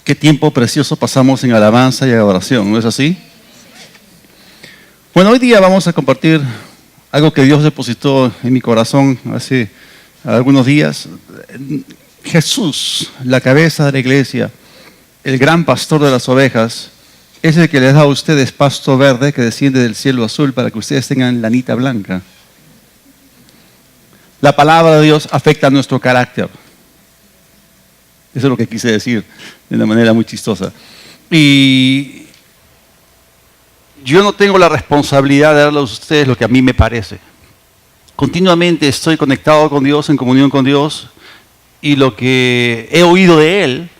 Qué tiempo precioso pasamos en alabanza y adoración, ¿no es así? Bueno, hoy día vamos a compartir algo que Dios depositó en mi corazón hace algunos días. Jesús, la cabeza de la iglesia, el gran pastor de las ovejas, es el que les da a ustedes pasto verde que desciende del cielo azul para que ustedes tengan lanita blanca. La palabra de Dios afecta a nuestro carácter. Eso es lo que quise decir de una manera muy chistosa. Y yo no tengo la responsabilidad de darle a ustedes lo que a mí me parece. Continuamente estoy conectado con Dios, en comunión con Dios, y lo que he oído de Él,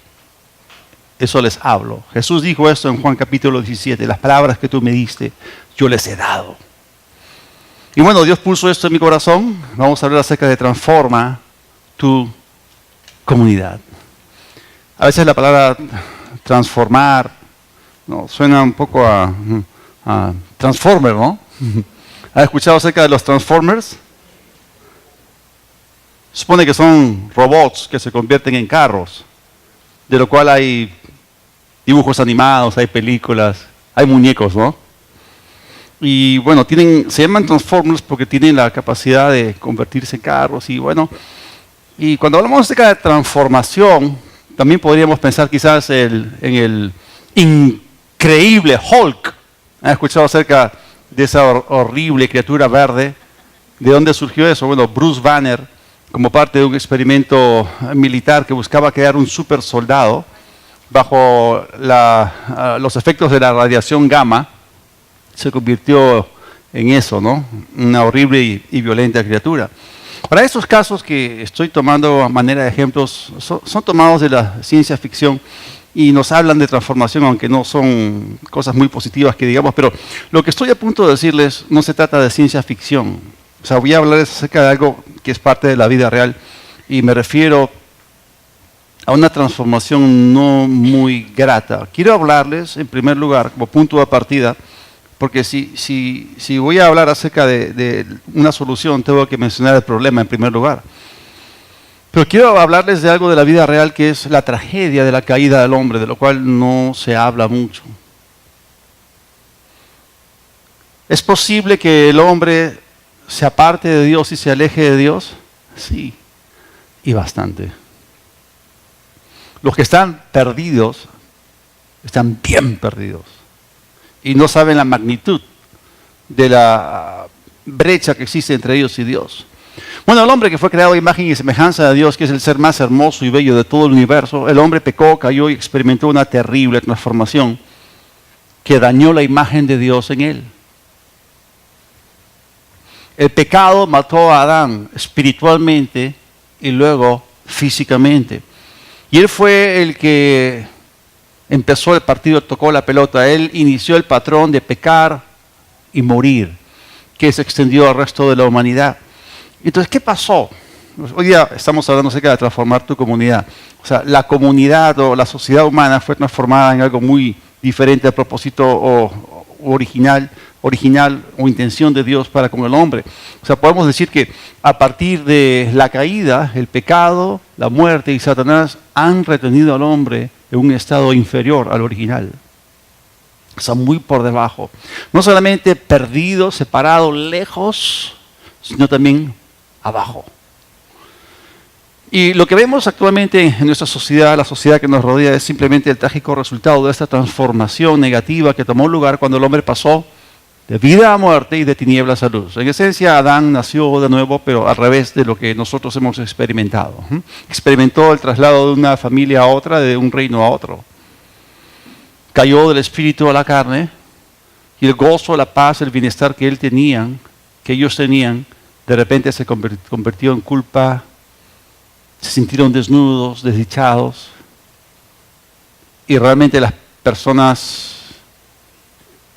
eso les hablo. Jesús dijo esto en Juan capítulo 17, las palabras que tú me diste, yo les he dado. Y bueno, Dios puso esto en mi corazón. Vamos a hablar acerca de transforma tu comunidad. A veces la palabra transformar suena un poco a Transformer, ¿no? ¿Has escuchado acerca de los Transformers? Se supone que son robots que se convierten en carros, de lo cual hay dibujos animados, hay películas, hay muñecos, ¿no? Y bueno, se llaman Transformers porque tienen la capacidad de convertirse en carros y bueno. Y cuando hablamos acerca de transformación, también podríamos pensar quizás en el increíble Hulk. ¿Han escuchado acerca de esa horrible criatura verde? ¿De dónde surgió eso? Bueno, Bruce Banner, como parte de un experimento militar que buscaba crear un super soldado bajo los efectos de la radiación gamma, se convirtió en eso, ¿no? Una horrible y violenta criatura. Para estos casos que estoy tomando a manera de ejemplos, son tomados de la ciencia ficción y nos hablan de transformación, aunque no son cosas muy positivas que digamos, pero lo que estoy a punto de decirles no se trata de ciencia ficción. O sea, voy a hablarles acerca de algo que es parte de la vida real y me refiero a una transformación no muy grata. Quiero hablarles, en primer lugar, como punto de partida, porque si voy a hablar acerca de una solución, tengo que mencionar el problema en primer lugar. Pero quiero hablarles de algo de la vida real que es la tragedia de la caída del hombre, de lo cual no se habla mucho. ¿Es posible que el hombre se aparte de Dios y se aleje de Dios? Sí, y bastante. Los que están perdidos, están bien perdidos. Y no saben la magnitud de la brecha que existe entre ellos y Dios. Bueno, el hombre que fue creado a imagen y semejanza de Dios, que es el ser más hermoso y bello de todo el universo, el hombre pecó, cayó y experimentó una terrible transformación que dañó la imagen de Dios en él. El pecado mató a Adán espiritualmente y luego físicamente. Y él fue el que empezó el partido, tocó la pelota. Él inició el patrón de pecar y morir, que se extendió al resto de la humanidad. Entonces, ¿qué pasó? Hoy día estamos hablando acerca de transformar tu comunidad. O sea, la comunidad o la sociedad humana fue transformada en algo muy diferente al propósito original o intención de Dios para con el hombre. O sea, podemos decir que a partir de la caída, el pecado, la muerte y Satanás han retenido al hombre en un estado inferior al original. O sea, muy por debajo. No solamente perdido, separado, lejos, sino también abajo. Y lo que vemos actualmente en nuestra sociedad, la sociedad que nos rodea, es simplemente el trágico resultado de esta transformación negativa que tomó lugar cuando el hombre pasó de vida a muerte y de tinieblas a luz. En esencia, Adán nació de nuevo, pero al revés de lo que nosotros hemos experimentado. Experimentó el traslado de una familia a otra, de un reino a otro. Cayó del espíritu a la carne y el gozo, la paz, el bienestar que ellos tenían, de repente se convirtió en culpa. Se sintieron desnudos, desdichados, y realmente las personas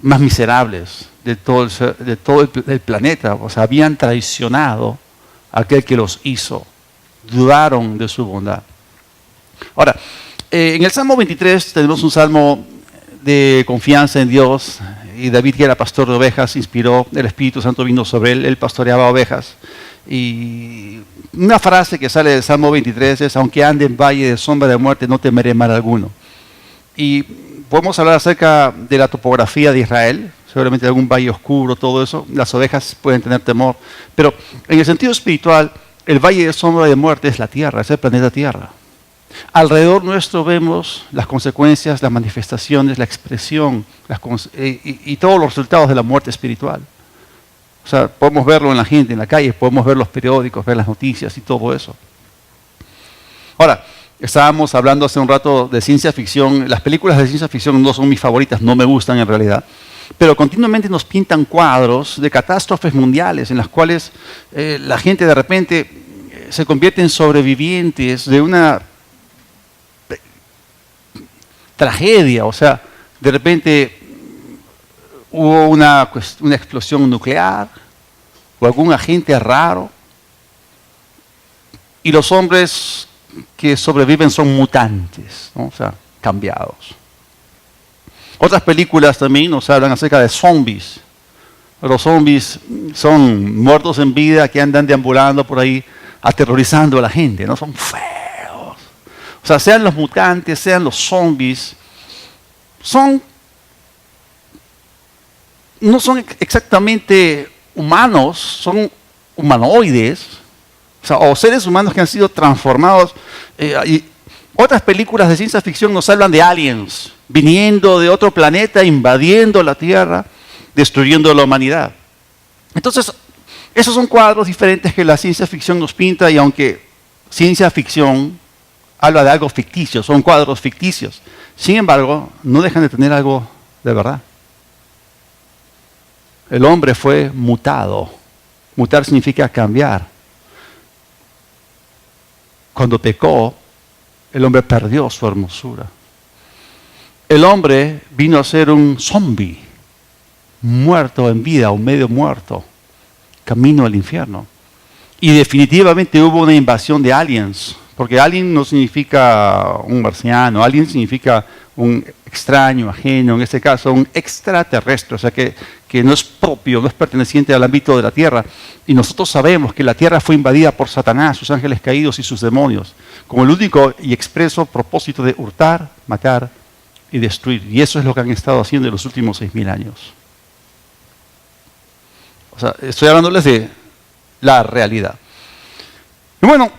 más miserables de todo el planeta, o sea, habían traicionado a aquel que los hizo, dudaron de su bondad. Ahora, en el Salmo 23 tenemos un salmo de confianza en Dios, y David, que era pastor de ovejas, inspiró, el Espíritu Santo vino sobre él pastoreaba ovejas. Y una frase que sale del Salmo 23 es: aunque ande en valle de sombra de muerte, no temeré mal alguno. Y podemos hablar acerca de la topografía de Israel, seguramente algún valle oscuro, todo eso. Las ovejas pueden tener temor. Pero en el sentido espiritual, el valle de sombra de muerte es la Tierra, es el planeta Tierra. Alrededor nuestro vemos las consecuencias, las manifestaciones, la expresión y todos los resultados de la muerte espiritual. O sea, podemos verlo en la gente, en la calle, podemos ver los periódicos, ver las noticias y todo eso. Ahora, estábamos hablando hace un rato de ciencia ficción. Las películas de ciencia ficción no son mis favoritas, no me gustan en realidad. Pero continuamente nos pintan cuadros de catástrofes mundiales en las cuales la gente de repente se convierte en sobrevivientes de una tragedia. O sea, de repente hubo una explosión nuclear o algún agente raro y los hombres que sobreviven son mutantes, ¿no? O sea, cambiados. Otras películas también nos hablan acerca de zombies. Los zombies son muertos en vida que andan deambulando por ahí aterrorizando a la gente, ¿no? Son feos. O sea, sean los mutantes, sean los zombies, no son exactamente humanos, son humanoides, o seres humanos que han sido transformados. Y otras películas de ciencia ficción nos hablan de aliens viniendo de otro planeta, invadiendo la Tierra, destruyendo la humanidad. Entonces, esos son cuadros diferentes que la ciencia ficción nos pinta, y aunque ciencia ficción habla de algo ficticio, son cuadros ficticios, sin embargo, no dejan de tener algo de verdad. El hombre fue mutado. Mutar significa cambiar. Cuando pecó, el hombre perdió su hermosura. El hombre vino a ser un zombie, muerto en vida o medio muerto, camino al infierno. Y definitivamente hubo una invasión de aliens, porque alien no significa un marciano, alien significa un extraño, ajeno, en este caso un extraterrestre, o sea que no es propio, no es perteneciente al ámbito de la Tierra. Y nosotros sabemos que la Tierra fue invadida por Satanás, sus ángeles caídos y sus demonios, con el único y expreso propósito de hurtar, matar y destruir. Y eso es lo que han estado haciendo en los últimos 6.000 años. O sea, estoy hablándoles de la realidad. Y bueno,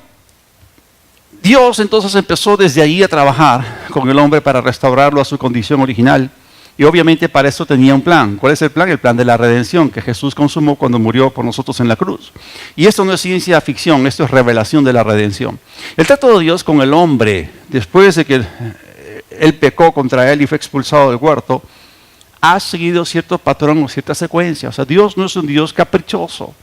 Dios entonces empezó desde ahí a trabajar con el hombre para restaurarlo a su condición original. Y obviamente para eso tenía un plan. ¿Cuál es el plan? El plan de la redención que Jesús consumó cuando murió por nosotros en la cruz. Y esto no es ciencia ficción, esto es revelación de la redención. El trato de Dios con el hombre, después de que él pecó contra él y fue expulsado del huerto, ha seguido cierto patrón o cierta secuencia. O sea, Dios no es un Dios caprichoso.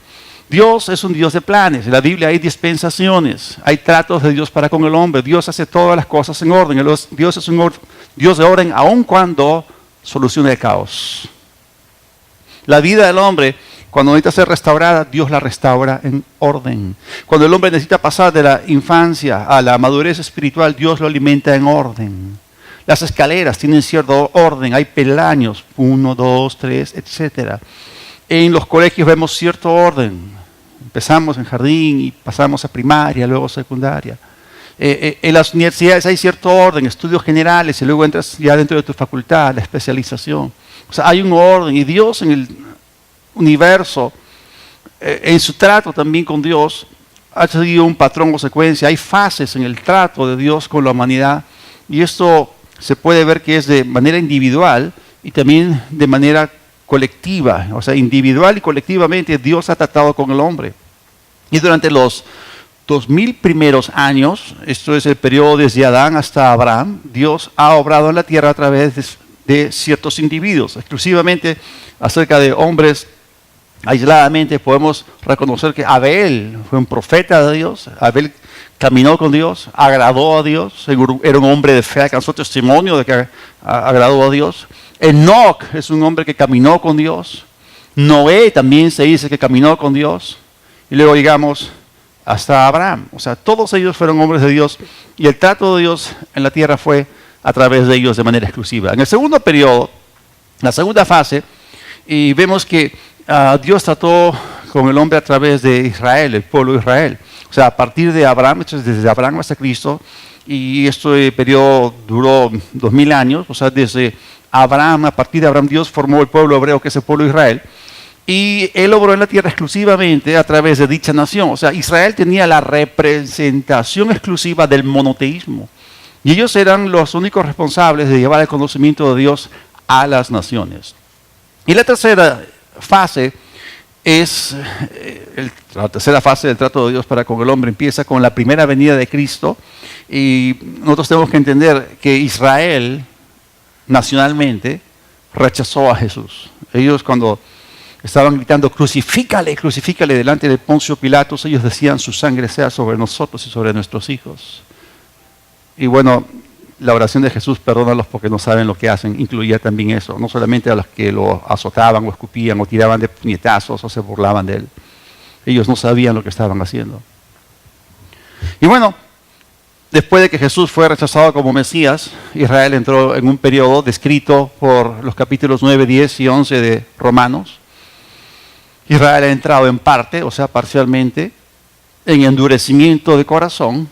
Dios es un Dios de planes. En la Biblia hay dispensaciones, hay tratos de Dios para con el hombre. Dios hace todas las cosas en orden. Dios es un Dios de orden aun cuando soluciona el caos. La vida del hombre, cuando necesita ser restaurada, Dios la restaura en orden. Cuando el hombre necesita pasar de la infancia a la madurez espiritual, Dios lo alimenta en orden. Las escaleras tienen cierto orden, hay peldaños, 1, 2, 3, etc. En los colegios vemos cierto orden. Empezamos en jardín y pasamos a primaria, luego secundaria. En las universidades hay cierto orden, estudios generales, y luego entras ya dentro de tu facultad, la especialización. O sea, hay un orden, y Dios en el universo, en su trato también con Dios, ha seguido un patrón o secuencia. Hay fases en el trato de Dios con la humanidad, y esto se puede ver que es de manera individual y también de manera colectiva. O sea, individual y colectivamente Dios ha tratado con el hombre. Y durante los 2000 primeros años, esto es el periodo desde Adán hasta Abraham, Dios ha obrado en la tierra a través de ciertos individuos. Exclusivamente acerca de hombres, aisladamente podemos reconocer que Abel fue un profeta de Dios. Abel caminó con Dios, agradó a Dios, era un hombre de fe, alcanzó testimonio de que agradó a Dios. Enoc es un hombre que caminó con Dios. Noé también se dice que caminó con Dios. Y luego llegamos hasta Abraham. O sea, todos ellos fueron hombres de Dios, y el trato de Dios en la tierra fue a través de ellos de manera exclusiva. En el segundo periodo, la segunda fase, y vemos que Dios trató con el hombre a través de Israel, el pueblo de Israel. O sea, a partir de Abraham, desde Abraham hasta Cristo, y este periodo duró 2000 años, o sea, desde Abraham, a partir de Abraham, Dios formó el pueblo hebreo, que es el pueblo de Israel, y Él obró en la tierra exclusivamente a través de dicha nación. O sea, Israel tenía la representación exclusiva del monoteísmo, y ellos eran los únicos responsables de llevar el conocimiento de Dios a las naciones. Y la tercera fase es, la tercera fase del trato de Dios para con el hombre empieza con la primera venida de Cristo, y nosotros tenemos que entender que Israel nacionalmente rechazó a Jesús. Ellos cuando estaban gritando crucifícale, crucifícale delante de Poncio Pilatos, ellos decían su sangre sea sobre nosotros y sobre nuestros hijos. Y bueno, la oración de Jesús, perdónalos porque no saben lo que hacen, incluía también eso, no solamente a los que lo azotaban o escupían o tiraban de puñetazos o se burlaban de él. Ellos no sabían lo que estaban haciendo. Y bueno, después de que Jesús fue rechazado como Mesías, Israel entró en un periodo descrito por los capítulos 9, 10 y 11 de Romanos. Israel ha entrado en parte, o sea, parcialmente, en endurecimiento de corazón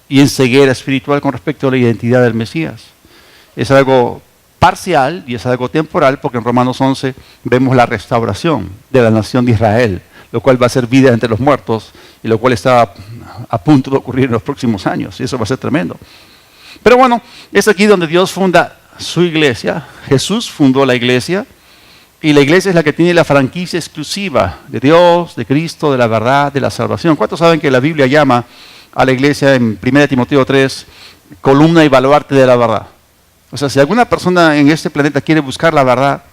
y en ceguera espiritual con respecto a la identidad del Mesías. Es algo parcial y es algo temporal, porque en Romanos 11 vemos la restauración de la nación de Israel, lo cual va a ser vida entre los muertos y lo cual está a punto de ocurrir en los próximos años, y eso va a ser tremendo. Pero bueno, es aquí donde Dios funda su iglesia. Jesús fundó la iglesia, y la iglesia es la que tiene la franquicia exclusiva de Dios, de Cristo, de la verdad, de la salvación. ¿Cuántos saben que la Biblia llama a la iglesia en 1 Timoteo 3 columna y baluarte de la verdad? O sea, si alguna persona en este planeta quiere buscar la verdad,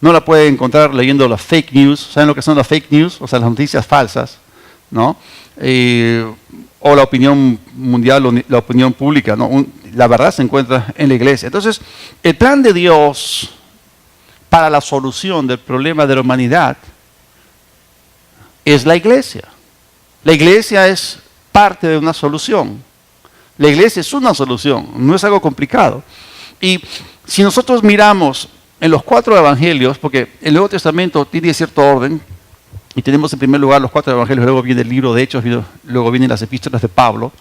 no la puede encontrar leyendo las fake news. ¿Saben lo que son las fake news? O sea, las noticias falsas, ¿no? O la opinión mundial, o la opinión pública, ¿no? La verdad se encuentra en la iglesia. Entonces, el plan de Dios para la solución del problema de la humanidad es la iglesia. La iglesia es parte de una solución. La iglesia es una solución, no es algo complicado. Y si nosotros miramos en los 4 evangelios, porque el Nuevo Testamento tiene cierto orden, y tenemos en primer lugar los 4 evangelios, luego viene el libro de Hechos, luego vienen las epístolas de Pablo,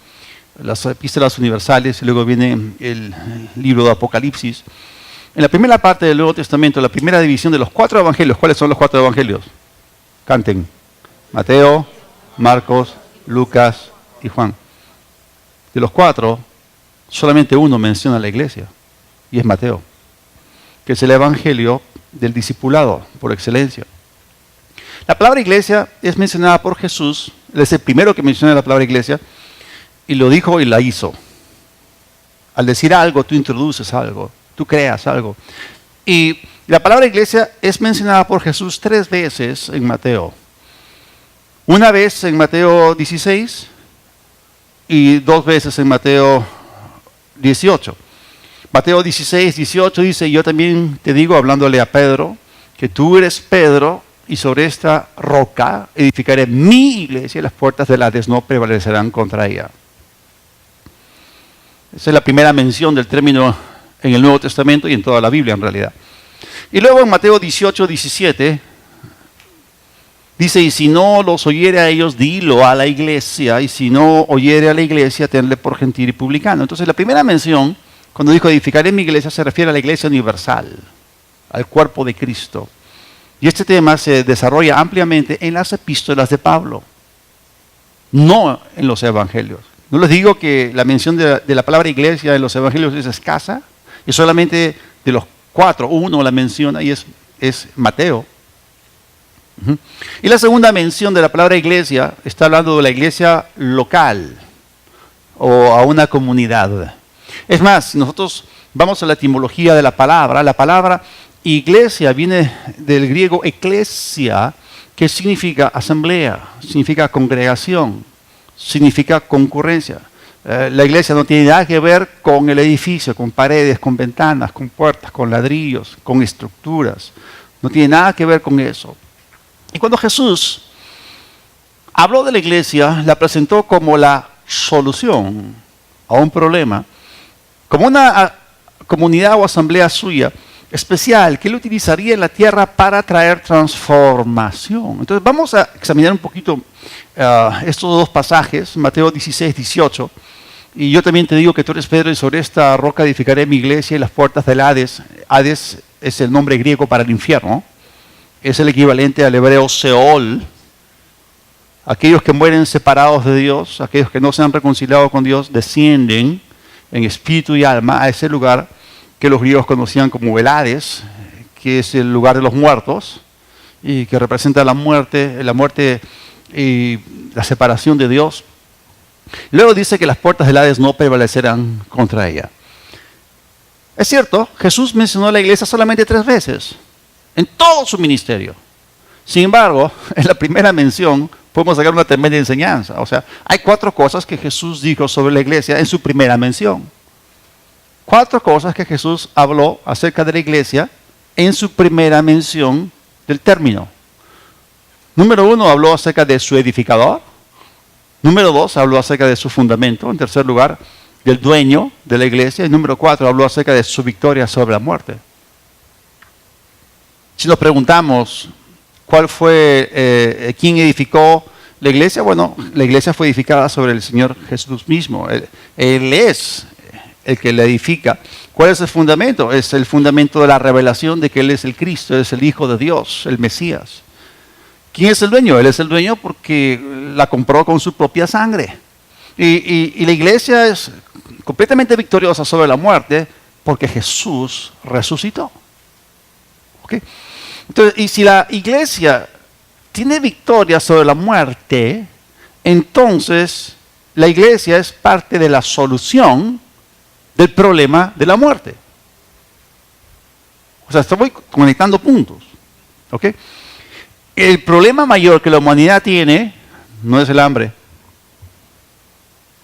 las epístolas universales, y luego viene el libro de Apocalipsis. En la primera parte del Nuevo Testamento, la primera división de los 4 evangelios, ¿cuáles son los 4 evangelios? Canten. Mateo, Marcos, Lucas y Juan. De los 4, solamente uno menciona a la iglesia, y es Mateo, que es el evangelio del discipulado por excelencia. La palabra iglesia es mencionada por Jesús. Él es el primero que menciona la palabra iglesia, y lo dijo y la hizo. Al decir algo, tú introduces algo, tú creas algo. Y la palabra iglesia es mencionada por Jesús 3 veces en Mateo. Una vez en Mateo 16 y 2 veces en Mateo 18. Mateo 16, 18 dice, yo también te digo, hablándole a Pedro, que tú eres Pedro, y sobre esta roca edificaré mi iglesia, y las puertas del Hades no prevalecerán contra ella. Esa es la primera mención del término en el Nuevo Testamento y en toda la Biblia en realidad. Y luego en Mateo 18, 17, dice, y si no los oyere a ellos, dilo a la iglesia, y si no oyere a la iglesia, tenle por gentil y publicano. Entonces la primera mención, cuando dijo edificaré mi iglesia, se refiere a la iglesia universal, al cuerpo de Cristo. Y este tema se desarrolla ampliamente en las epístolas de Pablo, no en los evangelios. No les digo que la mención de la palabra iglesia en los evangelios es escasa, y solamente de los 4, uno la menciona y es Mateo. Y la segunda mención de la palabra iglesia está hablando de la iglesia local o a una comunidad. Es más, si nosotros vamos a la etimología de la palabra iglesia viene del griego eklesia, que significa asamblea, significa congregación, significa concurrencia. La iglesia no tiene nada que ver con el edificio, con paredes, con ventanas, con puertas, con ladrillos, con estructuras. No tiene nada que ver con eso. Y cuando Jesús habló de la iglesia, la presentó como la solución a un problema, como una comunidad o asamblea suya especial que Él utilizaría en la tierra para traer transformación. Entonces vamos a examinar un poquito estos dos pasajes, Mateo 16, 18. Y yo también te digo que tú eres Pedro y sobre esta roca edificaré mi iglesia y las puertas del Hades. Hades es el nombre griego para el infierno. Es el equivalente al hebreo Seol. Aquellos que mueren separados de Dios, aquellos que no se han reconciliado con Dios, descienden en espíritu y alma a ese lugar que los griegos conocían como el Hades, que es el lugar de los muertos y que representa la muerte y la separación de Dios. Luego dice que las puertas del Hades no prevalecerán contra ella. Es cierto, Jesús mencionó la iglesia solamente 3 veces en todo su ministerio. Sin embargo, en la primera mención podemos sacar una tremenda enseñanza. O sea, hay 4 cosas que Jesús dijo sobre la iglesia en su primera mención. 4 cosas que Jesús habló acerca de la iglesia en su primera mención del término. Número 1, habló acerca de su edificador. Número 2, habló acerca de su fundamento. En tercer lugar, del dueño de la iglesia. Y número 4, habló acerca de su victoria sobre la muerte. Si nos preguntamos quién edificó la iglesia, bueno, la iglesia fue edificada sobre el Señor Jesús mismo. Él es el que la edifica. ¿Cuál es el fundamento? Es el fundamento de la revelación de que Él es el Cristo, es el Hijo de Dios, el Mesías. ¿Quién es el dueño? Él es el dueño porque la compró con su propia sangre. Y la iglesia es completamente victoriosa sobre la muerte porque Jesús resucitó. ¿Okay? Entonces, y si la iglesia tiene victoria sobre la muerte, entonces la iglesia es parte de la solución del problema de la muerte. O sea, estoy conectando puntos. ¿Okay? El problema mayor que la humanidad tiene no es el hambre,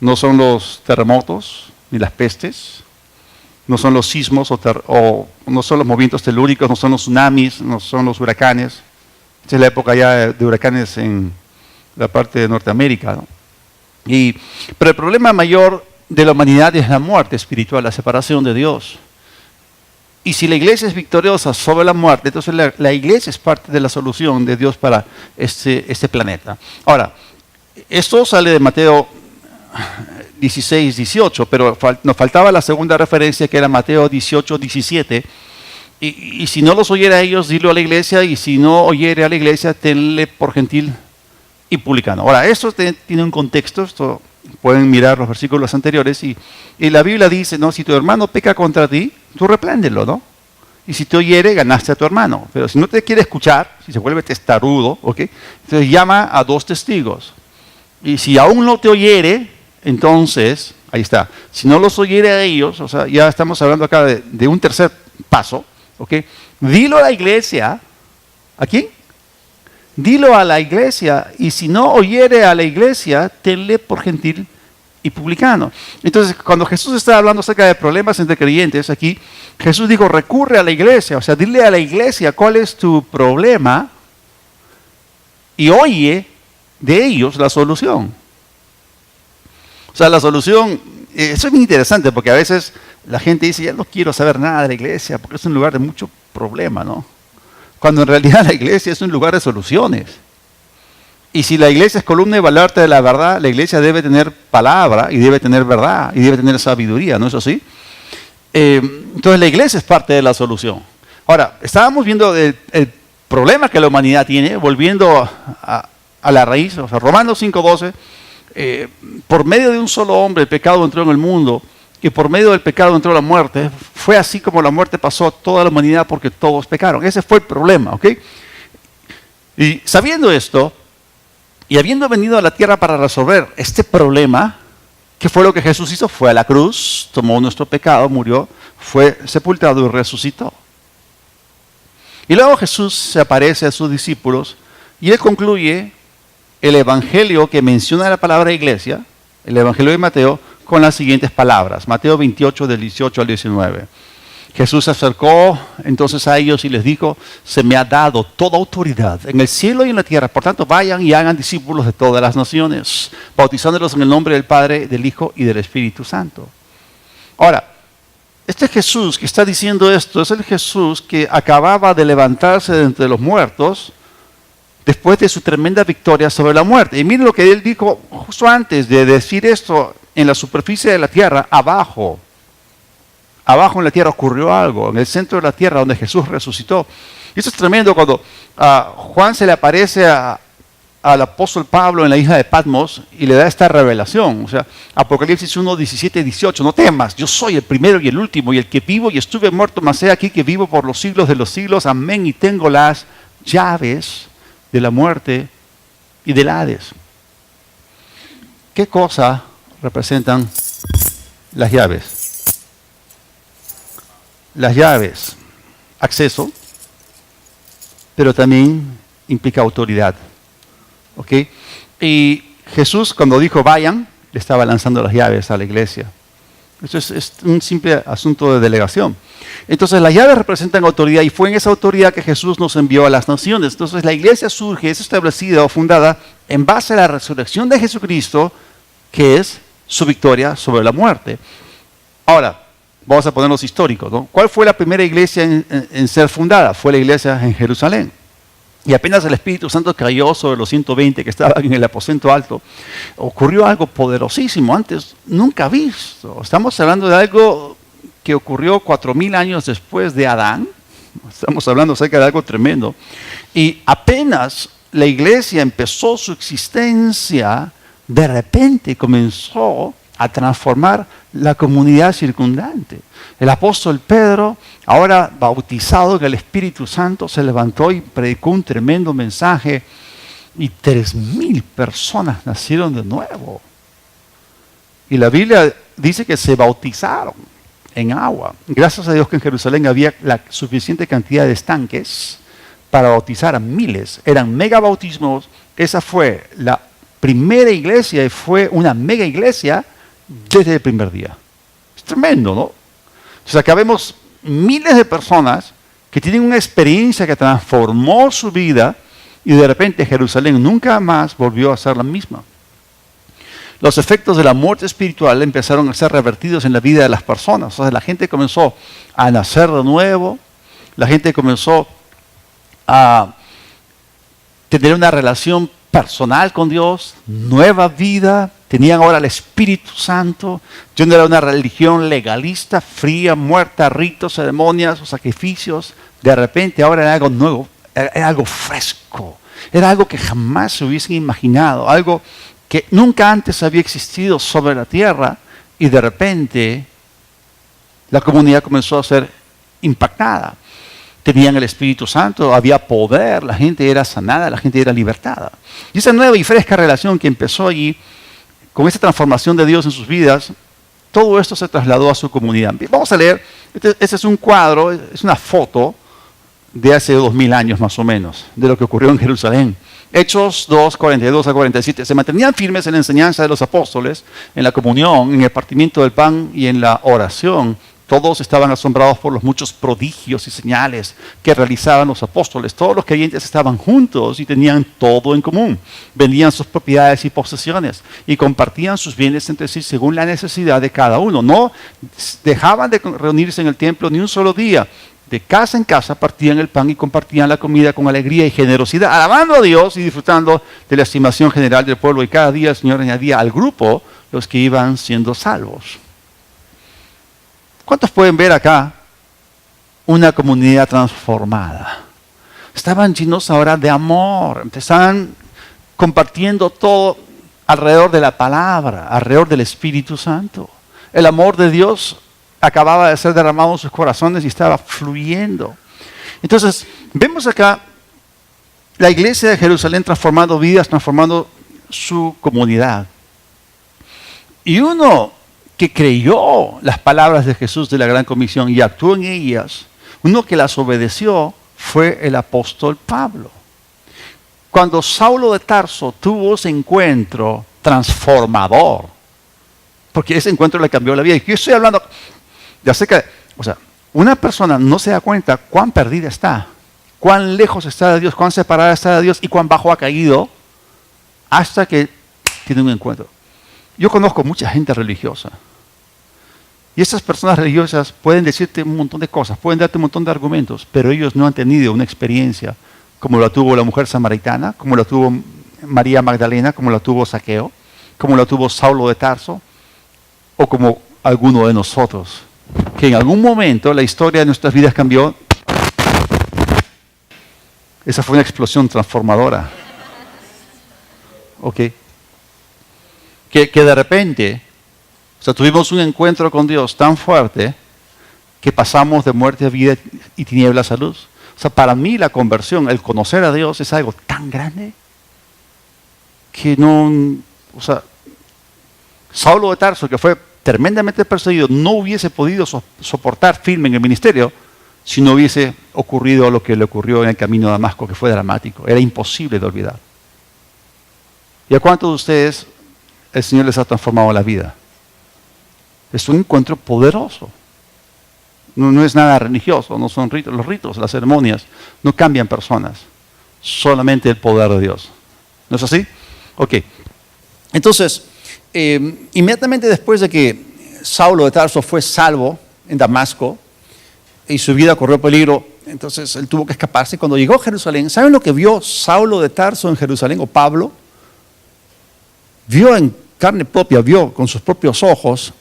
no son los terremotos ni las pestes, no son los sismos o no son los movimientos telúricos, no son los tsunamis, no son los huracanes. Esta es la época ya de huracanes en la parte de Norteamérica, ¿no? Pero el problema mayor de la humanidad es la muerte espiritual, la separación de Dios. Y si la iglesia es victoriosa sobre la muerte, entonces la iglesia es parte de la solución de Dios para este planeta. Ahora, esto sale de Mateo 16, 18, pero nos faltaba la segunda referencia que era Mateo 18, 17. Y si no los oyera a ellos, dilo a la iglesia, y si no oyere a la iglesia, tenle por gentil y publicano. Ahora, esto tiene un contexto, esto pueden mirar los versículos anteriores, y la Biblia dice, ¿no? Si tu hermano peca contra ti, tú repréndelo, ¿no? Y si te oyere, ganaste a tu hermano. Pero si no te quiere escuchar, si se vuelve testarudo, ¿ok? Entonces llama a 2 testigos. Y si aún no te oyere, entonces, ahí está. Si no los oyere a ellos, o sea, ya estamos hablando acá de un tercer paso, ¿ok? Dilo a la iglesia. ¿A quién? Dilo a la iglesia, y si no oyere a la iglesia, tenle por gentil y publicano. Entonces, cuando Jesús está hablando acerca de problemas entre creyentes, aquí, Jesús dijo, recurre a la iglesia, o sea, dile a la iglesia cuál es tu problema, y oye de ellos la solución. O sea, la solución, eso es muy interesante, porque a veces la gente dice, ya no quiero saber nada de la iglesia, porque es un lugar de mucho problema, ¿no? Cuando en realidad la iglesia es un lugar de soluciones. Y si la iglesia es columna y baluarte de la verdad, la iglesia debe tener palabra, y debe tener verdad, y debe tener sabiduría, ¿no es así? Entonces la iglesia es parte de la solución. Ahora, estábamos viendo el problema que la humanidad tiene, volviendo a la raíz, o sea, Romanos 5:12, por medio de un solo hombre el pecado entró en el mundo, y por medio del pecado entró la muerte. Fue así como la muerte pasó a toda la humanidad porque todos pecaron. Ese fue el problema, ¿ok? Y sabiendo esto, y habiendo venido a la tierra para resolver este problema, ¿qué fue lo que Jesús hizo? Fue a la cruz, tomó nuestro pecado, murió, fue sepultado y resucitó. Y luego Jesús se aparece a sus discípulos y él concluye el evangelio que menciona la palabra iglesia, el evangelio de Mateo, con las siguientes palabras. Mateo 28, del 18 al 19. Jesús se acercó entonces a ellos y les dijo, se me ha dado toda autoridad en el cielo y en la tierra. Por tanto, vayan y hagan discípulos de todas las naciones, bautizándolos en el nombre del Padre, del Hijo y del Espíritu Santo. Ahora, Este Jesús que está diciendo esto es el Jesús que acababa de levantarse de entre los muertos después de su tremenda victoria sobre la muerte. Y miren lo que él dijo justo antes de decir esto: en la superficie de la tierra, abajo en la tierra ocurrió algo, en el centro de la tierra donde Jesús resucitó. Y eso es tremendo cuando Juan se le aparece al apóstol Pablo en la isla de Patmos y le da esta revelación. O sea, Apocalipsis 1, 17 y 18, no temas, yo soy el primero y el último y el que vivo y estuve muerto, mas he aquí que vivo por los siglos de los siglos, amén, y tengo las llaves de la muerte y del Hades. ¿Qué cosa representan las llaves? Las llaves, acceso, pero también implica autoridad. ¿Ok? Y Jesús, cuando dijo vayan, le estaba lanzando las llaves a la iglesia. Eso es un simple asunto de delegación. Entonces las llaves representan autoridad y fue en esa autoridad que Jesús nos envió a las naciones. Entonces la iglesia surge, es establecida o fundada en base a la resurrección de Jesucristo, que es su victoria sobre la muerte. Ahora, vamos a ponernos históricos, ¿no? ¿Cuál fue la primera iglesia en ser fundada? Fue la iglesia en Jerusalén. Y apenas el Espíritu Santo cayó sobre los 120 que estaban en el aposento alto, ocurrió algo poderosísimo, antes nunca visto. Estamos hablando de algo que ocurrió 4000 años después de Adán. Estamos hablando acerca de algo tremendo. Y apenas la iglesia empezó su existencia, de repente comenzó a transformar la comunidad circundante. El apóstol Pedro, ahora bautizado en el Espíritu Santo, se levantó y predicó un tremendo mensaje y 3000 personas nacieron de nuevo. Y la Biblia dice que se bautizaron en agua. Gracias a Dios que en Jerusalén había la suficiente cantidad de estanques para bautizar a miles. Eran mega bautismos. Esa fue la primera iglesia y fue una mega iglesia desde el primer día. Es tremendo, ¿no? O sea, acá vemos miles de personas que tienen una experiencia que transformó su vida y de repente Jerusalén nunca más volvió a ser la misma. Los efectos de la muerte espiritual empezaron a ser revertidos en la vida de las personas. O sea, la gente comenzó a nacer de nuevo, la gente comenzó a tener una relación personal con Dios, nueva vida, tenían ahora el Espíritu Santo. Ya no era una religión legalista, fría, muerta, ritos, ceremonias o sacrificios. De repente ahora era algo nuevo, era algo fresco, era algo que jamás se hubiesen imaginado, algo que nunca antes había existido sobre la tierra, y de repente la comunidad comenzó a ser impactada. Tenían el Espíritu Santo, había poder, la gente era sanada, la gente era libertada. Y esa nueva y fresca relación que empezó allí, con esa transformación de Dios en sus vidas, todo esto se trasladó a su comunidad. Vamos a leer, este es un cuadro, es una foto de hace 2000 años más o menos, de lo que ocurrió en Jerusalén. Hechos 2, 42 a 47. Se mantenían firmes en la enseñanza de los apóstoles, en la comunión, en el partimiento del pan y en la oración. Todos estaban asombrados por los muchos prodigios y señales que realizaban los apóstoles. Todos los creyentes estaban juntos y tenían todo en común. Vendían sus propiedades y posesiones y compartían sus bienes entre sí según la necesidad de cada uno. No dejaban de reunirse en el templo ni un solo día. De casa en casa partían el pan y compartían la comida con alegría y generosidad, alabando a Dios y disfrutando de la estimación general del pueblo. Y cada día el Señor añadía al grupo los que iban siendo salvos. ¿Cuántos pueden ver acá una comunidad transformada? Estaban llenos ahora de amor, estaban compartiendo todo alrededor de la palabra, alrededor del Espíritu Santo. El amor de Dios acababa de ser derramado en sus corazones y estaba fluyendo. Entonces, vemos acá la iglesia de Jerusalén transformando vidas, transformando su comunidad. Y uno que creyó las palabras de Jesús de la Gran Comisión y actuó en ellas, uno que las obedeció, fue el apóstol Pablo. Cuando Saulo de Tarso tuvo ese encuentro transformador, porque ese encuentro le cambió la vida. Y yo estoy hablando, ya sé que, una persona no se da cuenta cuán perdida está, cuán lejos está de Dios, cuán separada está de Dios y cuán bajo ha caído, hasta que tiene un encuentro. Yo conozco mucha gente religiosa Y esas personas religiosas pueden decirte un montón de cosas, pueden darte un montón de argumentos, pero ellos no han tenido una experiencia como la tuvo la mujer samaritana, como la tuvo María Magdalena, como la tuvo Zaqueo, como la tuvo Saulo de Tarso, o como alguno de nosotros, que en algún momento la historia de nuestras vidas cambió. Esa fue una explosión transformadora. ¿Ok? Que de repente, o sea, tuvimos un encuentro con Dios tan fuerte que pasamos de muerte a vida y tinieblas a luz. O sea, para mí la conversión, el conocer a Dios es algo tan grande que no, o sea, Saulo de Tarso, que fue tremendamente perseguido, no hubiese podido soportar firme en el ministerio si no hubiese ocurrido lo que le ocurrió en el camino a Damasco, que fue dramático. Era imposible de olvidar. ¿Y a cuántos de ustedes el Señor les ha transformado la vida? Es un encuentro poderoso. No es nada religioso, no son ritos. Los ritos, las ceremonias, no cambian personas. Solamente el poder de Dios. ¿No es así? Ok. Entonces, inmediatamente después de que Saulo de Tarso fue salvo en Damasco y su vida corrió peligro, entonces él tuvo que escaparse. Cuando llegó a Jerusalén, ¿saben lo que vio Saulo de Tarso en Jerusalén, o Pablo? Vio en carne propia, vio con sus propios ojos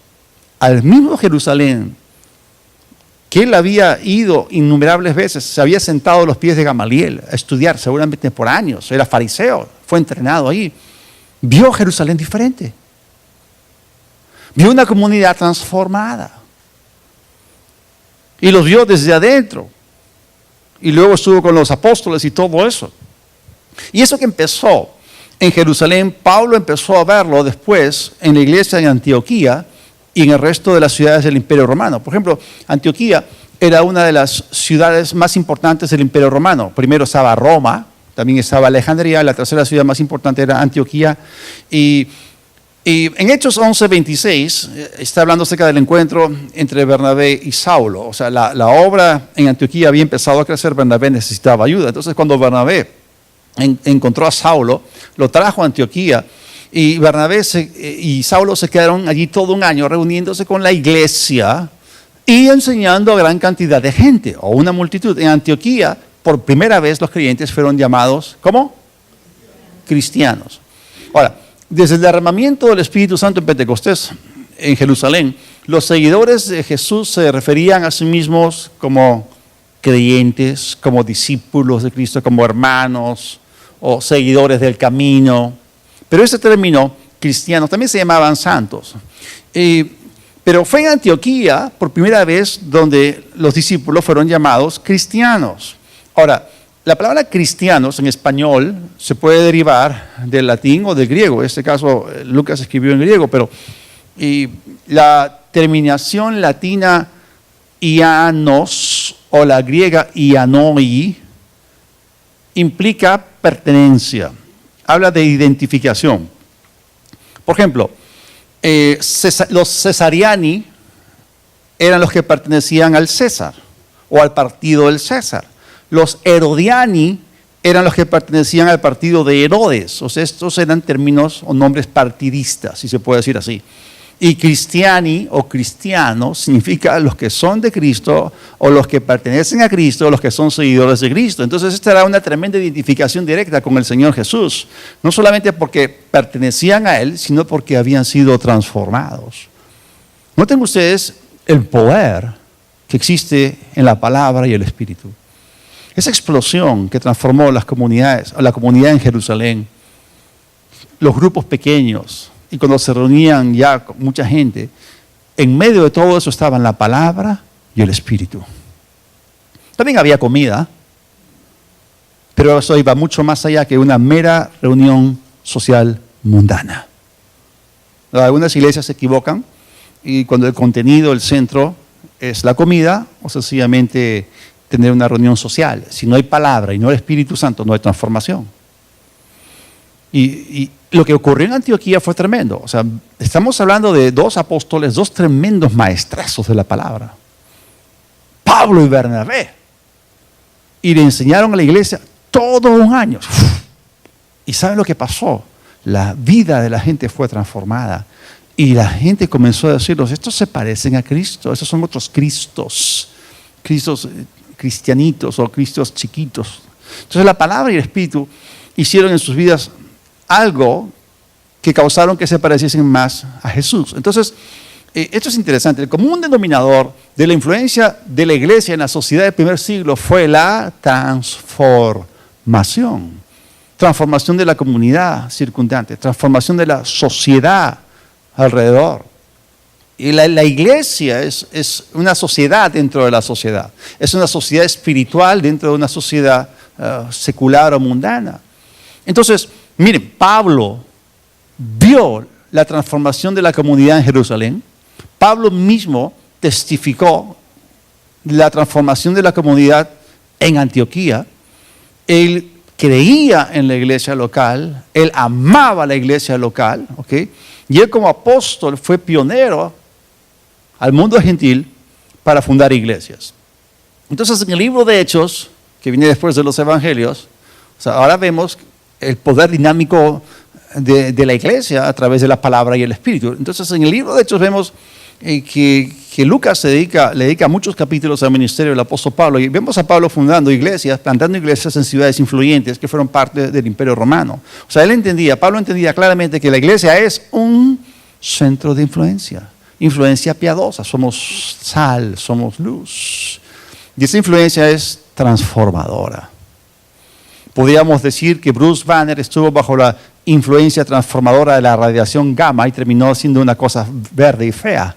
al mismo Jerusalén que él había ido innumerables veces. Se había sentado a los pies de Gamaliel a estudiar seguramente por años. Era fariseo, fue entrenado ahí. Vio Jerusalén diferente. Vio una comunidad transformada. Y los vio desde adentro. Y luego estuvo con los apóstoles y todo eso. Y eso que empezó en Jerusalén, Pablo empezó a verlo después en la iglesia de Antioquía y en el resto de las ciudades del Imperio Romano. Por ejemplo, Antioquía era una de las ciudades más importantes del Imperio Romano. Primero estaba Roma, también estaba Alejandría, la tercera ciudad más importante era Antioquía. Y en Hechos 11:26 está hablando acerca del encuentro entre Bernabé y Saulo. O sea, la obra en Antioquía había empezado a crecer, Bernabé necesitaba ayuda. Entonces, cuando Bernabé encontró a Saulo, lo trajo a Antioquía, y Bernabé y Saulo se quedaron allí todo un año reuniéndose con la iglesia y enseñando a gran cantidad de gente, o una multitud. En Antioquía, por primera vez los creyentes fueron llamados, ¿cómo? Cristianos. Ahora, desde el derramamiento del Espíritu Santo en Pentecostés, en Jerusalén, los seguidores de Jesús se referían a sí mismos como creyentes, como discípulos de Cristo, como hermanos o seguidores del camino. Pero ese término cristiano también se llamaban santos. Pero fue en Antioquía por primera vez donde los discípulos fueron llamados cristianos. Ahora, la palabra cristianos en español se puede derivar del latín o del griego. En este caso, Lucas escribió en griego, pero la terminación latina ianos o la griega ianoi implica pertenencia. Habla de identificación. Por ejemplo, los cesariani eran los que pertenecían al César o al partido del César. Los herodiani eran los que pertenecían al partido de Herodes. O sea, estos eran términos o nombres partidistas, si se puede decir así. Y cristiani o cristiano significa los que son de Cristo o los que pertenecen a Cristo o los que son seguidores de Cristo. Entonces esta era una tremenda identificación directa con el Señor Jesús. No solamente porque pertenecían a Él, sino porque habían sido transformados. Noten ustedes el poder que existe en la palabra y el Espíritu. Esa explosión que transformó las comunidades, la comunidad en Jerusalén, los grupos pequeños, y cuando se reunían ya con mucha gente, en medio de todo eso estaban la palabra y el Espíritu. También había comida, pero eso iba mucho más allá que una mera reunión social mundana. Algunas iglesias se equivocan y cuando el contenido, el centro es la comida, o sencillamente tener una reunión social. Si no hay palabra y no hay Espíritu Santo, no hay transformación. Y lo que ocurrió en Antioquía fue tremendo. O sea, estamos hablando de dos apóstoles, dos tremendos maestrazos de la palabra. Pablo y Bernabé. Y le enseñaron a la iglesia todo un año. ¿Y saben lo que pasó? La vida de la gente fue transformada. Y la gente comenzó a decirnos, estos se parecen a Cristo, esos son otros Cristos, Cristos cristianitos o Cristos chiquitos. Entonces la palabra y el Espíritu hicieron en sus vidas algo que causaron que se pareciesen más a Jesús. Entonces, esto es interesante. El común denominador de la influencia de la iglesia en la sociedad del primer siglo fue la transformación. Transformación de la comunidad circundante, transformación de la sociedad alrededor. Y la iglesia es una sociedad dentro de la sociedad. Es una sociedad espiritual dentro de una sociedad secular o mundana. Entonces, miren, Pablo vio la transformación de la comunidad en Jerusalén. Pablo mismo testificó la transformación de la comunidad en Antioquía. Él creía en la iglesia local, él amaba la iglesia local, ¿ok? Y él como apóstol fue pionero al mundo gentil para fundar iglesias. Entonces, en el libro de Hechos, que viene después de los Evangelios, o sea, ahora vemos el poder dinámico de la iglesia a través de la palabra y el Espíritu. Entonces, en el libro de Hechos vemos que Lucas le dedica muchos capítulos al ministerio del apóstol Pablo, y vemos a Pablo fundando iglesias, plantando iglesias en ciudades influyentes que fueron parte del Imperio Romano. O sea, Pablo entendía claramente que la iglesia es un centro de influencia piadosa. Somos sal, somos luz. Y esa influencia es transformadora. Podríamos decir que Bruce Banner estuvo bajo la influencia transformadora de la radiación gamma y terminó siendo una cosa verde y fea.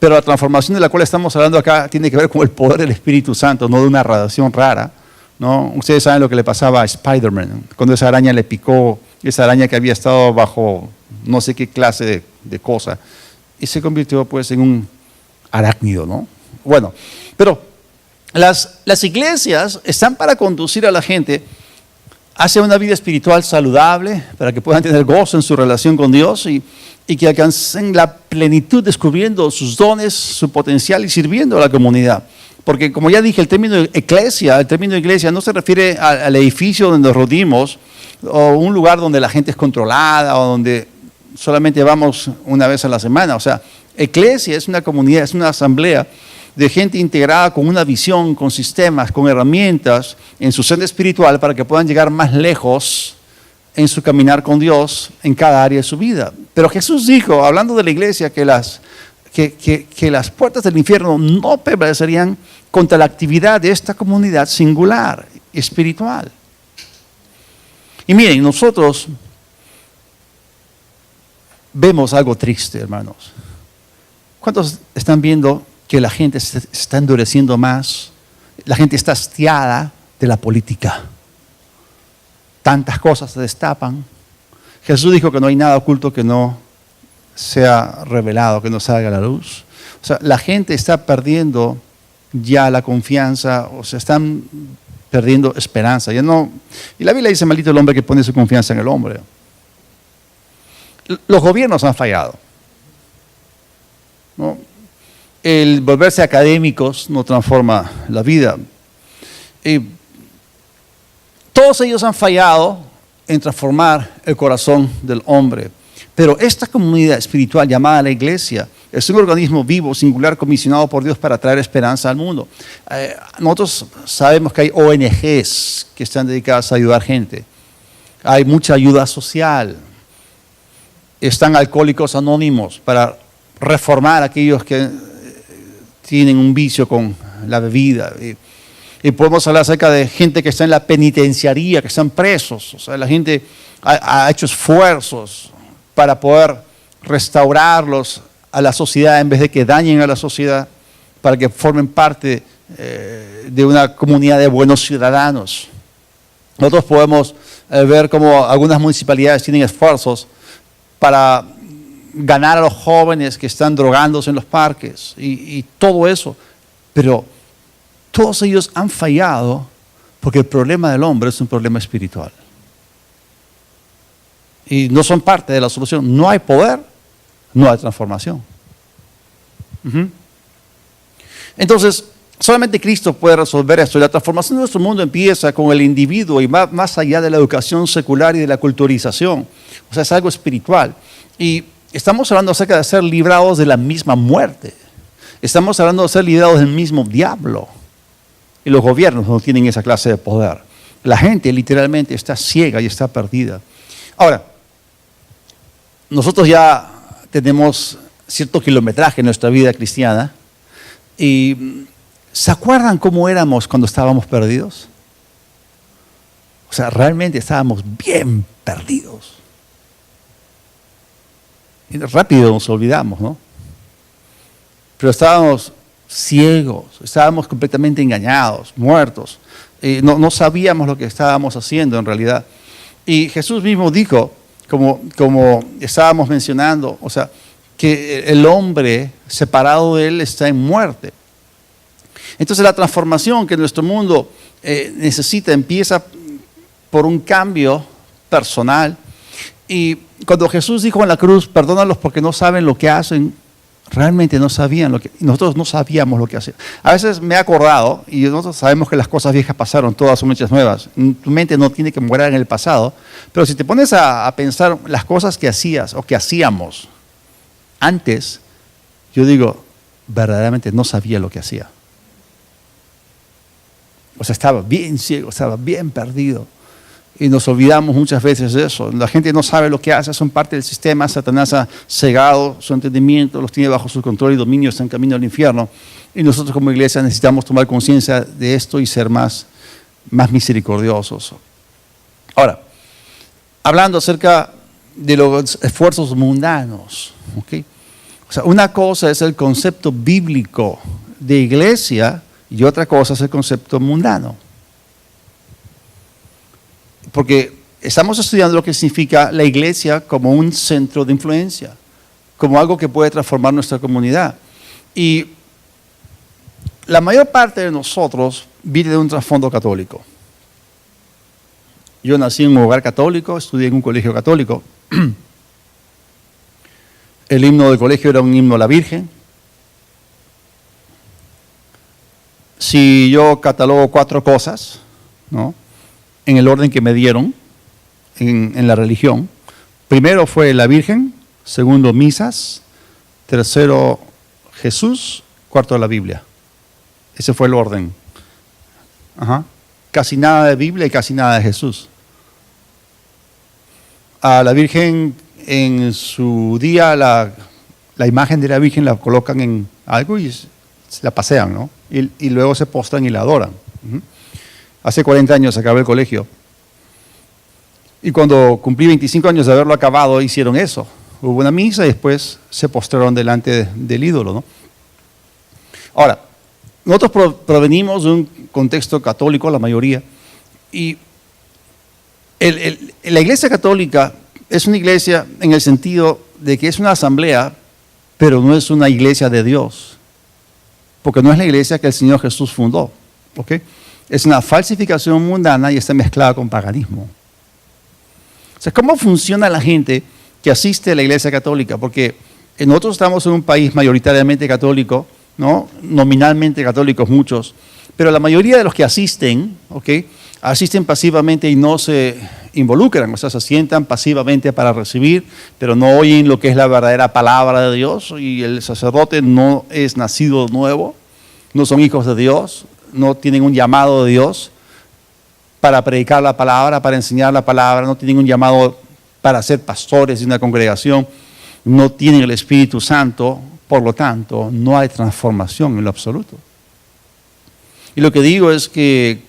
Pero la transformación de la cual estamos hablando acá tiene que ver con el poder del Espíritu Santo, no de una radiación rara, ¿no? Ustedes saben lo que le pasaba a Spider-Man, cuando esa araña le picó, esa araña que había estado bajo no sé qué clase de cosa, y se convirtió pues en un arácnido, ¿no? Bueno, pero las iglesias están para conducir a la gente hacia una vida espiritual saludable, para que puedan tener gozo en su relación con Dios y que alcancen la plenitud descubriendo sus dones, su potencial y sirviendo a la comunidad. Porque como ya dije, el término iglesia no se refiere al edificio donde nos reunimos o un lugar donde la gente es controlada o donde solamente vamos una vez a la semana. O sea, iglesia es una comunidad, es una asamblea de gente integrada con una visión, con sistemas, con herramientas en su senda espiritual para que puedan llegar más lejos en su caminar con Dios en cada área de su vida. Pero Jesús dijo, hablando de la iglesia, que las puertas del infierno no prevalecerían contra la actividad de esta comunidad singular, espiritual. Y miren, nosotros vemos algo triste, hermanos. ¿Cuántos están viendo que la gente se está endureciendo más? La gente está hastiada de la política. Tantas cosas se destapan. Jesús dijo que no hay nada oculto que no sea revelado, que no salga a la luz. O sea, la gente está perdiendo ya la confianza, o sea, están perdiendo esperanza. Ya no, y la Biblia dice, maldito el hombre que pone su confianza en el hombre. Los gobiernos han fallado, ¿no? El volverse académicos no transforma la vida. Todos ellos han fallado en transformar el corazón del hombre. Pero esta comunidad espiritual llamada la iglesia es un organismo vivo, singular, comisionado por Dios para traer esperanza al mundo. Nosotros sabemos que hay ONGs que están dedicadas a ayudar gente. Hay mucha ayuda social. Están Alcohólicos Anónimos para reformar a aquellos que tienen un vicio con la bebida. Y podemos hablar acerca de gente que está en la penitenciaría, que están presos. O sea, la gente ha hecho esfuerzos para poder restaurarlos a la sociedad en vez de que dañen a la sociedad, para que formen parte de una comunidad de buenos ciudadanos. Nosotros podemos ver cómo algunas municipalidades tienen esfuerzos para ganar a los jóvenes que están drogándose en los parques y todo eso. Pero todos ellos han fallado porque el problema del hombre es un problema espiritual. Y no son parte de la solución. No hay poder, no hay transformación. Entonces, solamente Cristo puede resolver esto. Y la transformación de nuestro mundo empieza con el individuo y más allá de la educación secular y de la culturización. O sea, es algo espiritual. Y estamos hablando acerca de ser librados de la misma muerte. Estamos hablando de ser librados del mismo diablo. Y los gobiernos no tienen esa clase de poder. La gente literalmente está ciega y está perdida. Ahora, nosotros ya tenemos cierto kilometraje en nuestra vida cristiana. ¿Y se acuerdan cómo éramos cuando estábamos perdidos? O sea, realmente estábamos bien perdidos. Y rápido nos olvidamos, ¿no? Pero estábamos ciegos, estábamos completamente engañados, muertos. No sabíamos lo que estábamos haciendo en realidad. Y Jesús mismo dijo, como estábamos mencionando, o sea, que el hombre separado de él está en muerte. Entonces la transformación que nuestro mundo necesita empieza por un cambio personal. Y cuando Jesús dijo en la cruz, perdónalos porque no saben lo que hacen, realmente no sabían nosotros no sabíamos lo que hacían. A veces me he acordado, y nosotros sabemos que las cosas viejas pasaron, todas son hechas nuevas. Tu mente no tiene que morar en el pasado, pero si te pones a pensar las cosas que hacías o que hacíamos antes, yo digo, verdaderamente no sabía lo que hacía. O sea, estaba bien ciego, estaba bien perdido. Y nos olvidamos muchas veces de eso. La gente no sabe lo que hace, son parte del sistema. Satanás ha cegado su entendimiento, los tiene bajo su control y dominio, están en camino al infierno. Y nosotros como iglesia necesitamos tomar conciencia de esto y ser más misericordiosos. Ahora, hablando acerca de los esfuerzos mundanos, ¿okay? O sea, una cosa es el concepto bíblico de iglesia y otra cosa es el concepto mundano. Porque estamos estudiando lo que significa la iglesia como un centro de influencia, como algo que puede transformar nuestra comunidad. Y la mayor parte de nosotros viene de un trasfondo católico. Yo nací en un hogar católico, estudié en un colegio católico. El himno del colegio era un himno a la Virgen. Si yo catalogo 4 cosas, ¿no?, en el orden que me dieron en la religión, primero fue la Virgen, segundo misas, tercero Jesús, cuarto la Biblia. Ese fue el orden. Ajá. Casi nada de Biblia y casi nada de Jesús. A la Virgen en su día, la imagen de la Virgen la colocan en algo y la pasean, ¿no? Y luego se postran y la adoran. Hace 40 años acabé el colegio. Y cuando cumplí 25 años de haberlo acabado, hicieron eso. Hubo una misa y después se postraron delante del ídolo, ¿no? Ahora, nosotros provenimos de un contexto católico, la mayoría, y la iglesia católica es una iglesia en el sentido de que es una asamblea, pero no es una iglesia de Dios, porque no es la iglesia que el Señor Jesús fundó, ¿ok? Es una falsificación mundana y está mezclada con paganismo. O sea, ¿cómo funciona la gente que asiste a la iglesia católica? Porque nosotros estamos en un país mayoritariamente católico, ¿no? Nominalmente católicos muchos, pero la mayoría de los que asisten, ¿ok?, asisten pasivamente y no se involucran, o sea, se sientan pasivamente para recibir, pero no oyen lo que es la verdadera palabra de Dios, y el sacerdote no es nacido nuevo, no son hijos de Dios, no tienen un llamado de Dios para predicar la palabra, para enseñar la palabra, no tienen un llamado para ser pastores de una congregación, no tienen el Espíritu Santo, por lo tanto, no hay transformación en lo absoluto. Y lo que digo es que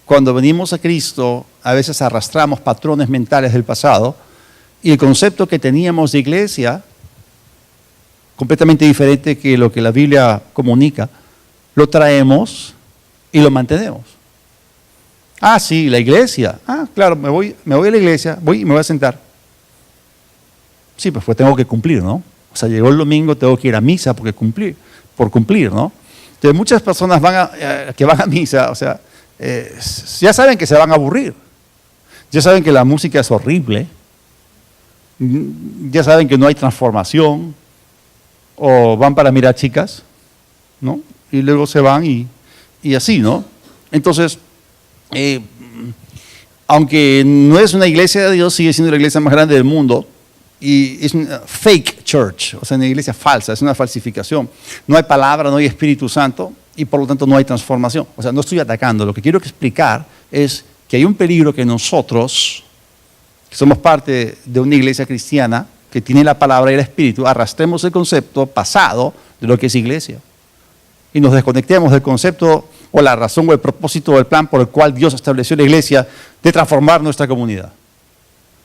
cuando venimos a Cristo, a veces arrastramos patrones mentales del pasado y el concepto que teníamos de iglesia, completamente diferente que lo que la Biblia comunica, lo traemos y lo mantenemos. Ah, sí, la iglesia. Ah, claro, me voy a la iglesia, voy y me voy a sentar. Sí, pues tengo que cumplir, ¿no? O sea, llegó el domingo, tengo que ir a misa por cumplir, ¿no? Entonces muchas personas que van a misa, o sea, ya saben que se van a aburrir, ya saben que la música es horrible, ya saben que no hay transformación, o van para mirar chicas, ¿no? Y luego se van y así, ¿no? Entonces, aunque no es una iglesia de Dios, sigue siendo la iglesia más grande del mundo y es una fake church, o sea, una iglesia falsa, es una falsificación. No hay palabra, no hay Espíritu Santo y por lo tanto no hay transformación. O sea, no estoy atacando, lo que quiero explicar es que hay un peligro que nosotros, que somos parte de una iglesia cristiana que tiene la palabra y el Espíritu, arrastremos el concepto pasado de lo que es iglesia y nos desconectemos del concepto o la razón o el propósito o el plan por el cual Dios estableció la iglesia de transformar nuestra comunidad.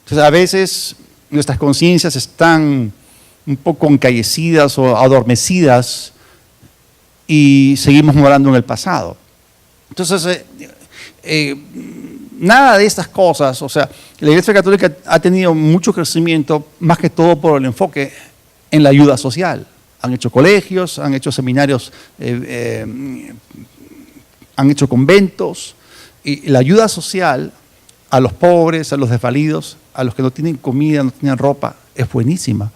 Entonces, a veces nuestras conciencias están un poco encallecidas o adormecidas y seguimos morando en el pasado. Entonces, nada de estas cosas, o sea, la Iglesia Católica ha tenido mucho crecimiento, más que todo por el enfoque en la ayuda social. Han hecho colegios, han hecho seminarios, han hecho conventos, y la ayuda social a los pobres, a los desvalidos, a los que no tienen comida, no tienen ropa, es buenísima.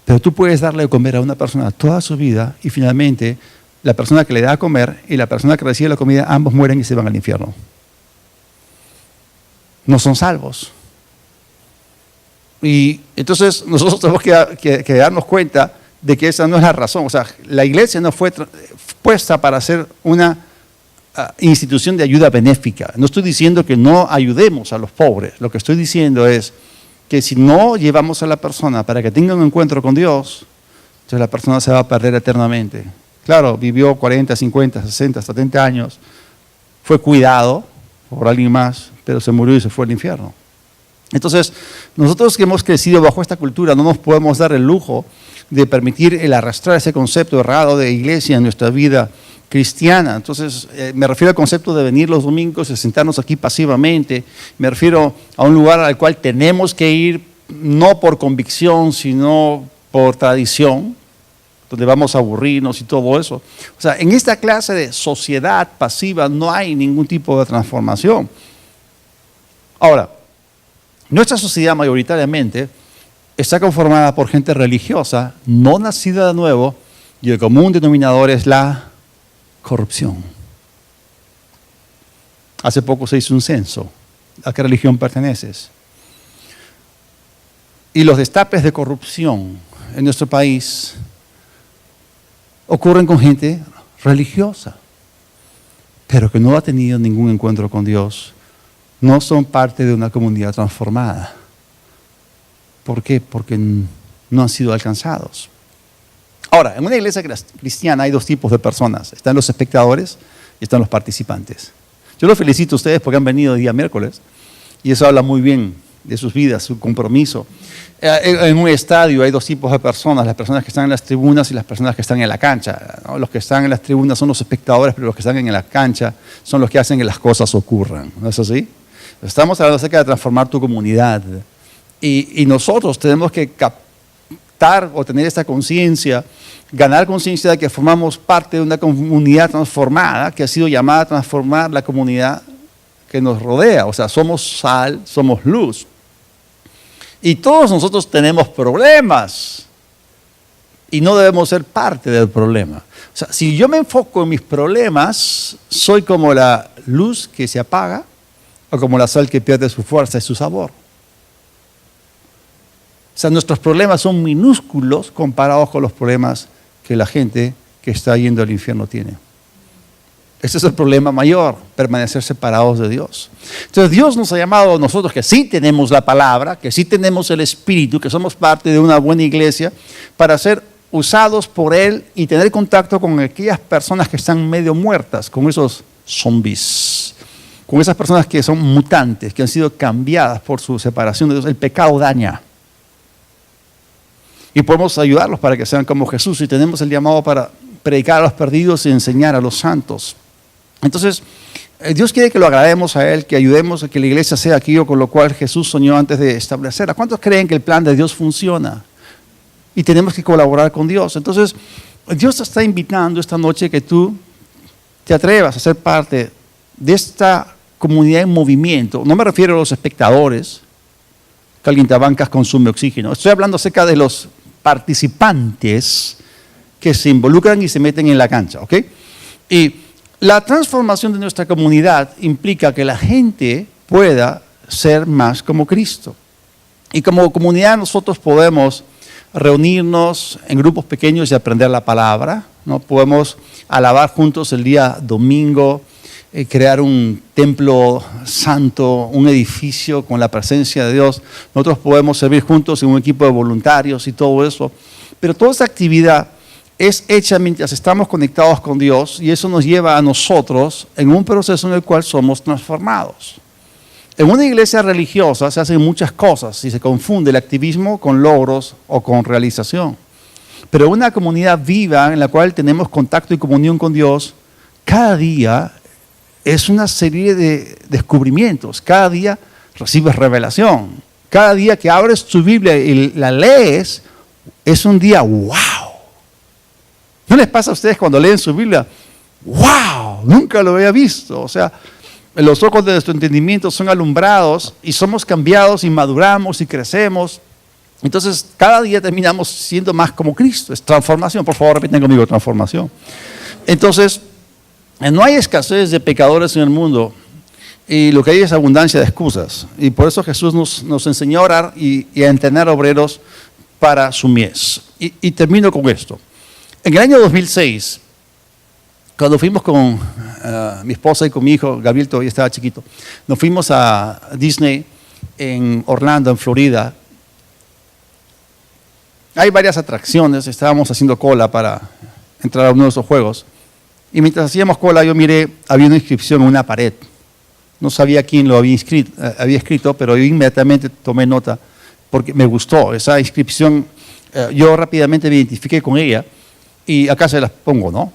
Pero tú puedes darle de comer a una persona toda su vida y finalmente la persona que le da a comer y la persona que recibe la comida, ambos mueren y se van al infierno. No son salvos. Y entonces nosotros tenemos que darnos cuenta de que esa no es la razón. O sea, la iglesia no fue puesta para ser una institución de ayuda benéfica. No estoy diciendo que no ayudemos a los pobres. Lo que estoy diciendo es que si no llevamos a la persona para que tenga un encuentro con Dios, entonces la persona se va a perder eternamente. Claro, vivió 40, 50, 60, 70 años, fue cuidado por alguien más, pero se murió y se fue al infierno. Entonces, nosotros que hemos crecido bajo esta cultura no nos podemos dar el lujo de permitir el arrastrar ese concepto errado de iglesia en nuestra vida cristiana. Entonces, me refiero al concepto de venir los domingos y sentarnos aquí pasivamente. Me refiero a un lugar al cual tenemos que ir no por convicción, sino por tradición, donde vamos a aburrirnos y todo eso. O sea, en esta clase de sociedad pasiva no hay ningún tipo de transformación. Ahora, nuestra sociedad mayoritariamente está conformada por gente religiosa, no nacida de nuevo, y el común denominador es la corrupción. Hace poco se hizo un censo. ¿A qué religión perteneces? Y los destapes de corrupción en nuestro país ocurren con gente religiosa, pero que no ha tenido ningún encuentro con Dios. No son parte de una comunidad transformada. ¿Por qué? Porque no han sido alcanzados. Ahora, en una iglesia cristiana hay dos tipos de personas. Están los espectadores y están los participantes. Yo los felicito a ustedes porque han venido el día miércoles y eso habla muy bien de sus vidas, su compromiso. En un estadio hay dos tipos de personas, las personas que están en las tribunas y las personas que están en la cancha, ¿no? Los que están en las tribunas son los espectadores, pero los que están en la cancha son los que hacen que las cosas ocurran. ¿No es así? Estamos hablando acerca de transformar tu comunidad y nosotros tenemos que captar o tener esta conciencia, ganar conciencia de que formamos parte de una comunidad transformada que ha sido llamada a transformar la comunidad que nos rodea. O sea, somos sal, somos luz. Y todos nosotros tenemos problemas y no debemos ser parte del problema. O sea, si yo me enfoco en mis problemas, soy como la luz que se apaga o como la sal que pierde su fuerza y su sabor. O sea, nuestros problemas son minúsculos comparados con los problemas que la gente que está yendo al infierno tiene. Ese es el problema mayor, permanecer separados de Dios. Entonces Dios nos ha llamado a nosotros que sí tenemos la palabra, que sí tenemos el Espíritu, que somos parte de una buena iglesia, para ser usados por Él y tener contacto con aquellas personas que están medio muertas, con esos zombies, con esas personas que son mutantes, que han sido cambiadas por su separación de Dios. El pecado daña. Y podemos ayudarlos para que sean como Jesús y tenemos el llamado para predicar a los perdidos y enseñar a los santos. Entonces, Dios quiere que lo agrademos a Él, que ayudemos a que la iglesia sea aquello con lo cual Jesús soñó antes de establecerla. ¿Cuántos creen que el plan de Dios funciona? Y tenemos que colaborar con Dios. Entonces, Dios te está invitando esta noche que tú te atrevas a ser parte de esta comunidad en movimiento. No me refiero a los espectadores, que alguien te bancas consume oxígeno. Estoy hablando acerca de los participantes que se involucran y se meten en la cancha, ¿ok? Y la transformación de nuestra comunidad implica que la gente pueda ser más como Cristo. Y como comunidad nosotros podemos reunirnos en grupos pequeños y aprender la palabra, ¿no? Podemos alabar juntos el día domingo, crear un templo santo, un edificio con la presencia de Dios. Nosotros podemos servir juntos en un equipo de voluntarios y todo eso. Pero toda esa actividad es hecha mientras estamos conectados con Dios y eso nos lleva a nosotros en un proceso en el cual somos transformados. En una iglesia religiosa se hacen muchas cosas y se confunde el activismo con logros o con realización. Pero una comunidad viva en la cual tenemos contacto y comunión con Dios, cada día es una serie de descubrimientos. Cada día recibes revelación. Cada día que abres tu Biblia y la lees, es un día ¡wow! ¿No les pasa a ustedes cuando leen su Biblia? ¡Wow! Nunca lo había visto. O sea, los ojos de nuestro entendimiento son alumbrados y somos cambiados y maduramos y crecemos. Entonces, cada día terminamos siendo más como Cristo. Es transformación. Por favor, repiten conmigo, transformación. Entonces, no hay escasez de pecadores en el mundo y lo que hay es abundancia de excusas. Y por eso Jesús nos enseñó a orar y a entrenar obreros para su mies. Y termino con esto. En el año 2006, cuando fuimos con mi esposa y con mi hijo, Gabriel todavía estaba chiquito, nos fuimos a Disney en Orlando, en Florida. Hay varias atracciones, estábamos haciendo cola para entrar a uno de esos juegos. Y mientras hacíamos cola yo miré, había una inscripción en una pared. No sabía quién lo había escrito, pero yo inmediatamente tomé nota porque me gustó esa inscripción. Yo rápidamente me identifiqué con ella y acá se las pongo, ¿no?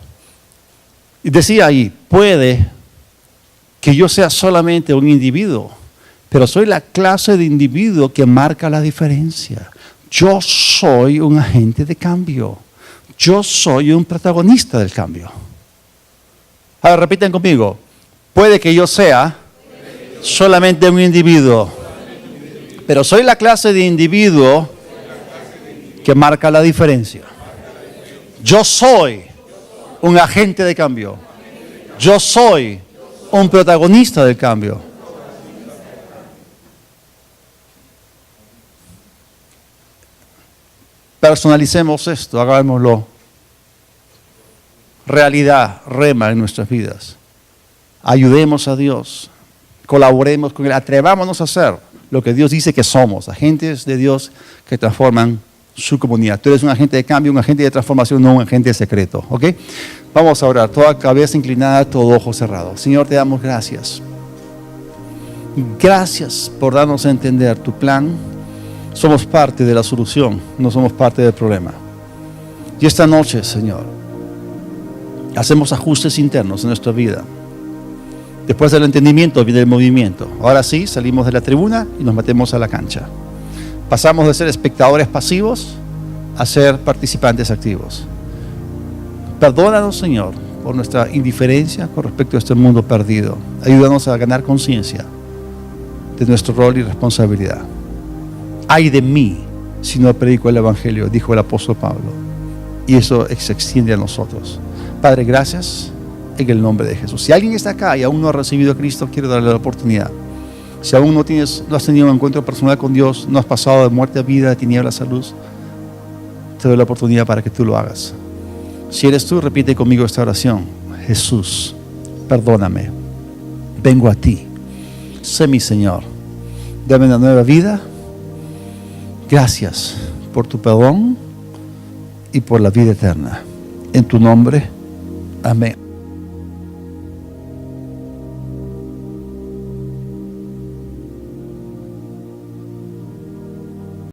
Y decía ahí, puede que yo sea solamente un individuo, pero soy la clase de individuo que marca la diferencia. Yo soy un agente de cambio. Yo soy un protagonista del cambio. Ahora repiten conmigo, puede que yo sea solamente un individuo, pero soy la clase de individuo que marca la diferencia. Yo soy un agente de cambio. Yo soy un protagonista del cambio. Personalicemos esto, hagámoslo realidad, rema en nuestras vidas. Ayudemos a Dios, colaboremos con Él, atrevámonos a hacer lo que Dios dice que somos, agentes de Dios que transforman su comunidad. Tú eres un agente de cambio, un agente de transformación, no un agente secreto, ¿ok? Vamos a orar, toda cabeza inclinada, todo ojo cerrado. Señor, te damos gracias. Gracias por darnos a entender tu plan. Somos parte de la solución, no somos parte del problema. Y esta noche, Señor, hacemos ajustes internos en nuestra vida. Después del entendimiento viene el movimiento. Ahora sí, salimos de la tribuna y nos metemos a la cancha. Pasamos de ser espectadores pasivos a ser participantes activos. Perdónanos, Señor, por nuestra indiferencia con respecto a este mundo perdido. Ayúdanos a ganar conciencia de nuestro rol y responsabilidad. Ay de mí si no predico el Evangelio, dijo el apóstol Pablo. Y eso se extiende a nosotros. Padre, gracias en el nombre de Jesús. Si alguien está acá y aún no ha recibido a Cristo, quiero darle la oportunidad. Si aún no has tenido un encuentro personal con Dios, no has pasado de muerte a vida, de tinieblas a luz, te doy la oportunidad para que tú lo hagas. Si eres tú, repite conmigo esta oración. Jesús, perdóname. Vengo a ti. Sé mi Señor. Dame una nueva vida. Gracias por tu perdón y por la vida eterna. En tu nombre. Amén.